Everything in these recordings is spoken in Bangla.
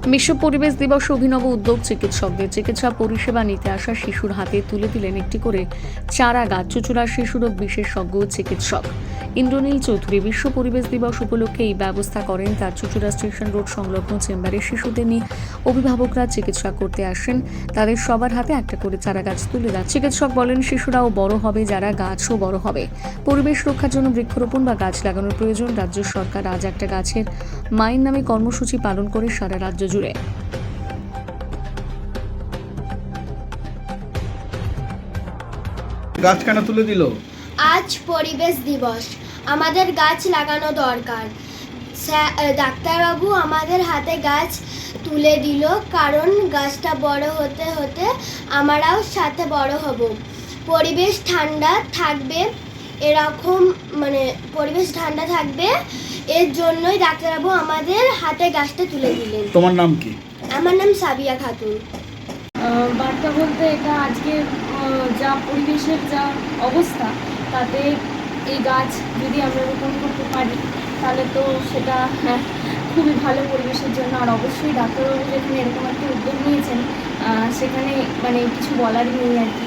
বিশ্ব পরিবেশ দিবস অভিনব উদ্যোগ চিকিৎসকদের। চিকিৎসা পরিষেবা নিতে আসা শিশুর হাতে তুলে দিলেন একটি করে চারা গাছ চুঁচুড়ার শিশুরোগ বিশেষজ্ঞ চিকিৎসক ইন্দ্রনীল চৌধুরী। বিশ্ব পরিবেশ দিবস উপলক্ষে এই ব্যবস্থা করেন। তার চুঁচুড়া স্টেশন রোড সংলগ্ন চেম্বারে শিশুদের নিয়ে অভিভাবকরা চিকিৎসা করতে আসেন। তাদের সবার হাতে একটা করে চারা গাছ তুলে দেন। চিকিৎসক বলেন, শিশুরাও বড় হবে, যারা গাছও বড় হবে। পরিবেশ রক্ষার জন্য বৃক্ষরোপণ বা গাছ লাগানোর প্রয়োজন। রাজ্য সরকার আজ একটা গাছের মায়ের নামে কর্মসূচি পালন করে সারা রাজ্য জুড়ে। গাছ কেন তুলে দিল? আজ পরিবেশ দিবস, আমাদের গাছ লাগানো দরকার। ডাক্তারবাবু আমাদের হাতে গাছ তুলে দিল, কারণ গাছটা বড় হতে হতে আমরাও সাথে বড় হব। পরিবেশ ঠান্ডা থাকবে, এরকম পরিবেশ ঠান্ডা থাকবে, এর জন্যই ডাক্তারবাবু আমাদের হাতে গাছটা তুলে দিলেন। তোমার নাম কি? আমার নাম সাবিয়া খাতুন। বার্তা বলতে এটা আজকে যা পরিবেশের যা অবস্থা, তাতে এই গাছ যদি আমরা রোপণ করতে পারি তাহলে তো সেটা খুবই ভালো পরিবেশের জন্য। আর অবশ্যই ডাক্তারবাবু যেখানে এরকম একটা উদ্যোগ নিয়েছেন, সেখানে কিছু বলারই নেই আর কি।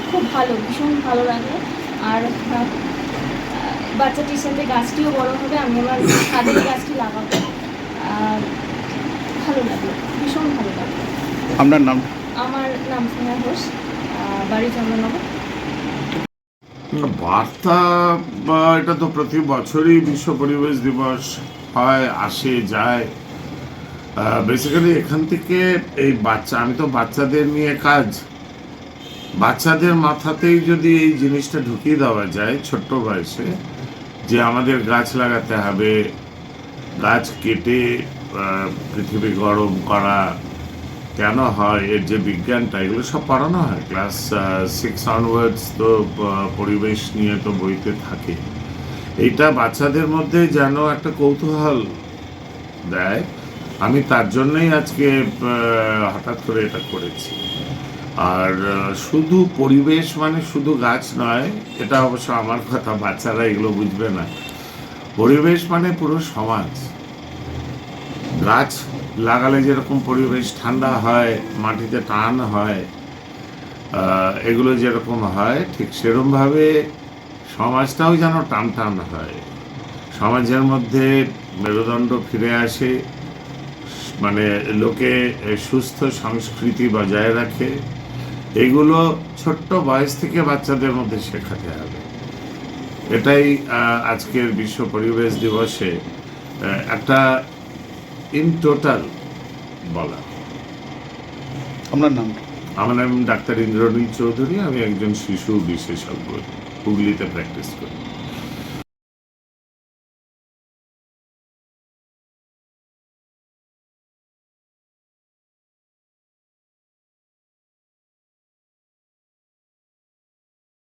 খুব ভালো, ভীষণ ভালো লাগলো। আর বাচ্চাটির সাথে গাছটিও বড় হবে, আমি আমার ছাদের গাছটি লাগাবো। ভালো লাগলো, ভীষণ ভালো লাগলো। আপনার নাম? আমার নাম স্নেহা ঘোষ, বাড়ি চন্দ্রনগর। বার্তা এটা তো প্রতি বছরই বিশ্ব পরিবেশ দিবস হয়, আসে যায়। বেসিক্যালি এখান থেকে এই আমি তো বাচ্চাদের নিয়ে কাজ, বাচ্চাদের মাথাতেই যদি এই জিনিসটা ঢুকিয়ে দেওয়া যায় ছোট্ট বয়সে, যে আমাদের গাছ লাগাতে হবে, গাছ কেটে পৃথিবী গরম করা কেন হয়, এর যে বিজ্ঞানটা, এগুলো সব পড়ানো হয় ক্লাস 6 অনওয়ার্ডস। তো পরিবেশ নিয়ে তো বইতে থাকে। এইটা বাচ্চাদের মধ্যে যেন একটা কৌতূহল দেয়, আমি তার জন্যই আজকে হঠাৎ করে এটা করেছি। আর শুধু পরিবেশ মানে শুধু গাছ নয়, এটা অবশ্য আমার কথা, বাচ্চারা এগুলো বুঝবে না। পরিবেশ মানে পুরো সমাজ। গাছ লাগালে যেরকম পরিবেশ ঠান্ডা হয়, মাটিতে টান হয়, এগুলো যেরকম হয়, ঠিক সেরকমভাবে সমাজটাও যেন টান টান হয়। সমাজের মধ্যে মেরুদণ্ড ফিরে আসে, লোকে সুস্থ সংস্কৃতি বজায় রাখে। এগুলো ছোট্ট বয়স থেকে বাচ্চাদের মধ্যে শেখাতে হবে। এটাই আজকের বিশ্ব পরিবেশ দিবসে একটা ইন টোটাল বলা। আপনার নাম? আমার নাম ডাক্তার ইন্দ্রনীল চৌধুরী, আমি একজন শিশু বিশেষজ্ঞ, হুগলিতে প্র্যাকটিস করি।